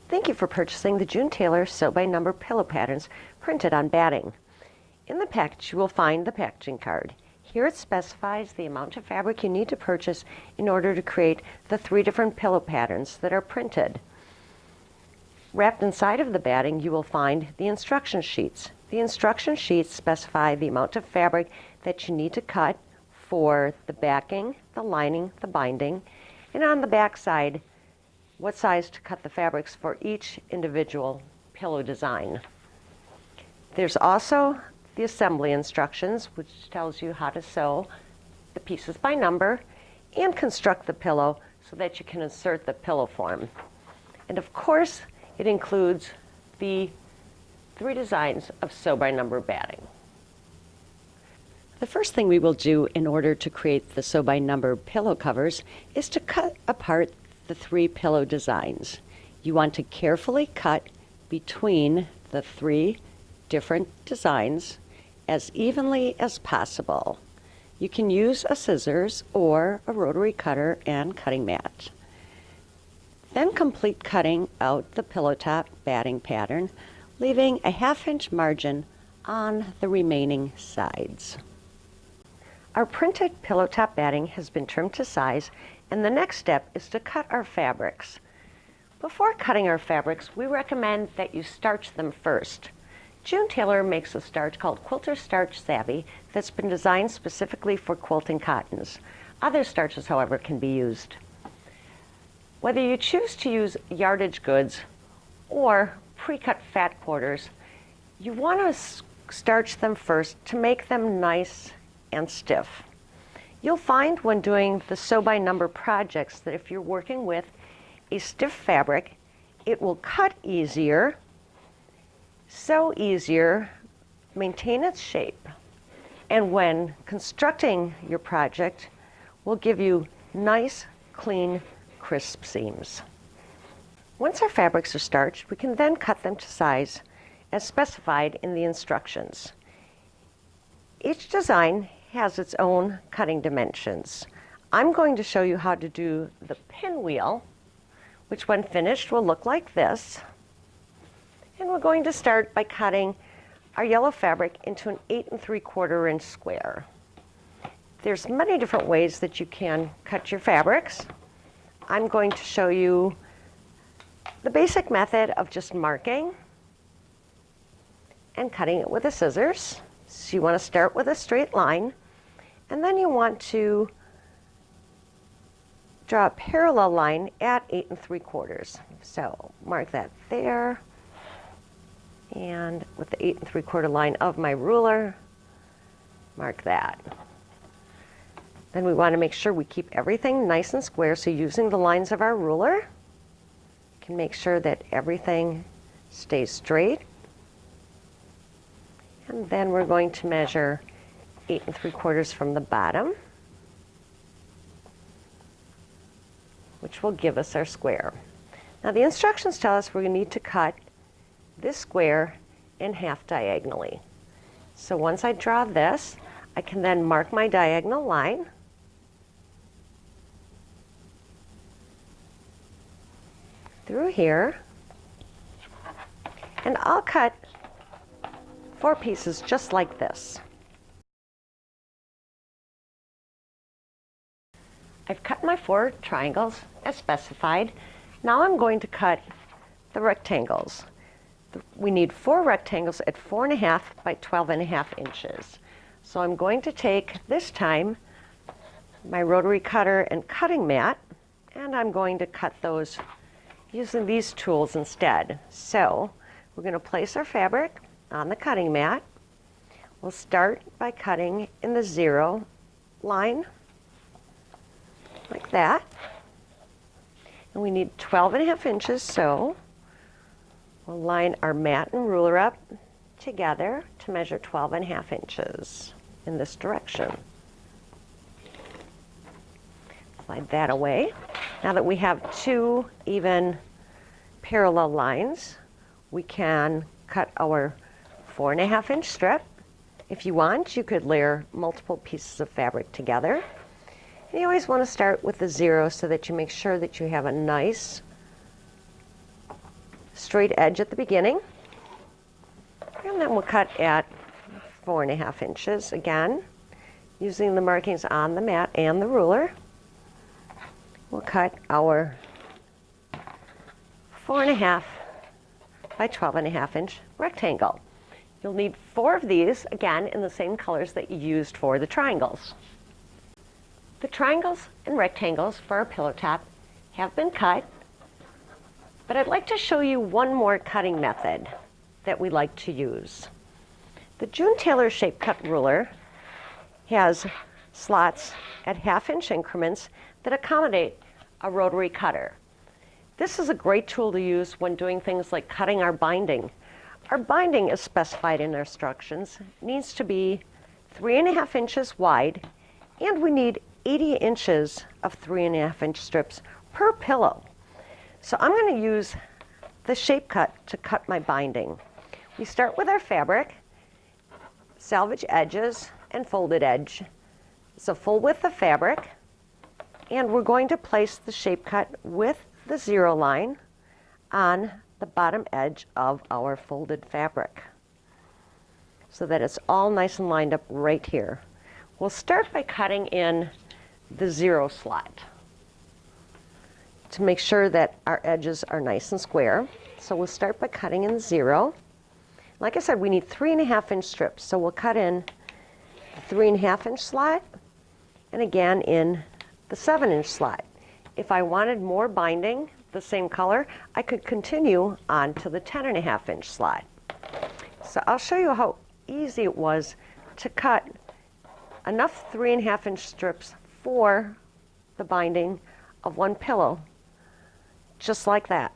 Thank you for purchasing the June Tailor Sew by Number pillow patterns printed on batting. In the package you will find the packaging card. Here it specifies the amount of fabric you need to purchase in order to create the 3 different pillow patterns that are printed. Wrapped inside of the batting you will find the instruction sheets. The instruction sheets specify the amount of fabric that you need to cut for the backing, the lining, the binding, and on the back side what size to cut the fabrics for each individual pillow design. There's also the assembly instructions, which tells you how to sew the pieces by number and construct the pillow so that you can insert the pillow form. And of course, it includes the 3 designs of sew by number batting. The first thing we will do in order to create the sew by number pillow covers is to cut apart the 3 pillow designs. You want to carefully cut between the 3 different designs as evenly as possible. You can use a scissors or a rotary cutter and cutting mat. Then complete cutting out the pillow top batting pattern, leaving a 1/2 inch margin on the remaining sides. Our printed pillow top batting has been trimmed to size, and the next step is to cut our fabrics. Before cutting our fabrics, we recommend that you starch them first. June Tailor makes a starch called Quilter Starch Savvy that's been designed specifically for quilting cottons. Other starches, however, can be used. Whether you choose to use yardage goods or pre-cut fat quarters, you want to starch them first to make them nice and stiff. You'll find when doing the sew by number projects that if you're working with a stiff fabric, it will cut easier, sew easier, maintain its shape, and when constructing your project will give you nice, clean, crisp seams. Once our fabrics are starched, we can then cut them to size as specified in the instructions. Each design has its own cutting dimensions. I'm going to show you how to do the pinwheel, which when finished will look like this. And we're going to start by cutting our yellow fabric into an 8 3/4 inch square. There's many different ways that you can cut your fabrics. I'm going to show you the basic method of just marking and cutting it with the scissors. So you want to start with a straight line, and then you want to draw a parallel line at 8 3/4. So mark that there, and with the 8 3/4 line of my ruler, mark that. Then we want to make sure we keep everything nice and square, so using the lines of our ruler, you can make sure that everything stays straight. And then we're going to measure 8 3/4 from the bottom, which will give us our square. Now the instructions tell us we're going to need to cut this square in half diagonally. So once I draw this, I can then mark my diagonal line. Through here, and I'll cut 4 pieces just like this. I've cut my 4 triangles as specified. Now I'm going to cut the rectangles. We need 4 rectangles at 4.5 by 12.5 inches. So I'm going to take this time my rotary cutter and cutting mat, and I'm going to cut those using these tools instead. So we're going to place our fabric on the cutting mat. We'll start by cutting in the 0 line, like that. And we need 12.5 inches, so we'll line our mat and ruler up together to measure 12.5 inches in this direction. Slide that away. Now that we have 2 even parallel lines, we can cut our 4.5 inch strip. If you want, you could layer multiple pieces of fabric together. And you always want to start with the 0 so that you make sure that you have a nice straight edge at the beginning. And then we'll cut at 4.5 inches again, using the markings on the mat and the ruler. We'll cut our 4.5 by 12.5 inch rectangle. You'll need 4 of these, again, in the same colors that you used for the triangles. The triangles and rectangles for our pillow top have been cut, but I'd like to show you one more cutting method that we like to use. The June Tailor Shape Cut Ruler has slots at 1/2 inch increments that accommodate a rotary cutter. This is a great tool to use when doing things like cutting our binding. Our binding is specified in our instructions. It needs to be 3.5 inches wide, and we need 80 inches of 3.5 inch strips per pillow. So I'm going to use the shape cut to cut my binding. We start with our fabric, salvage edges, and folded edge. So full width of fabric, and we're going to place the shape cut with the 0 line on the bottom edge of our folded fabric so that it's all nice and lined up right here. We'll start by cutting in the 0 slot to make sure that our edges are nice and square. So we'll start by cutting in 0. Like I said, we need 3.5 inch strips, so we'll cut in the 3.5 inch slot and again in the 7 inch slot. If I wanted more binding, the same color, I could continue on to the 10.5 inch slot. So I'll show you how easy it was to cut enough 3.5 inch strips for the binding of one pillow, just like that.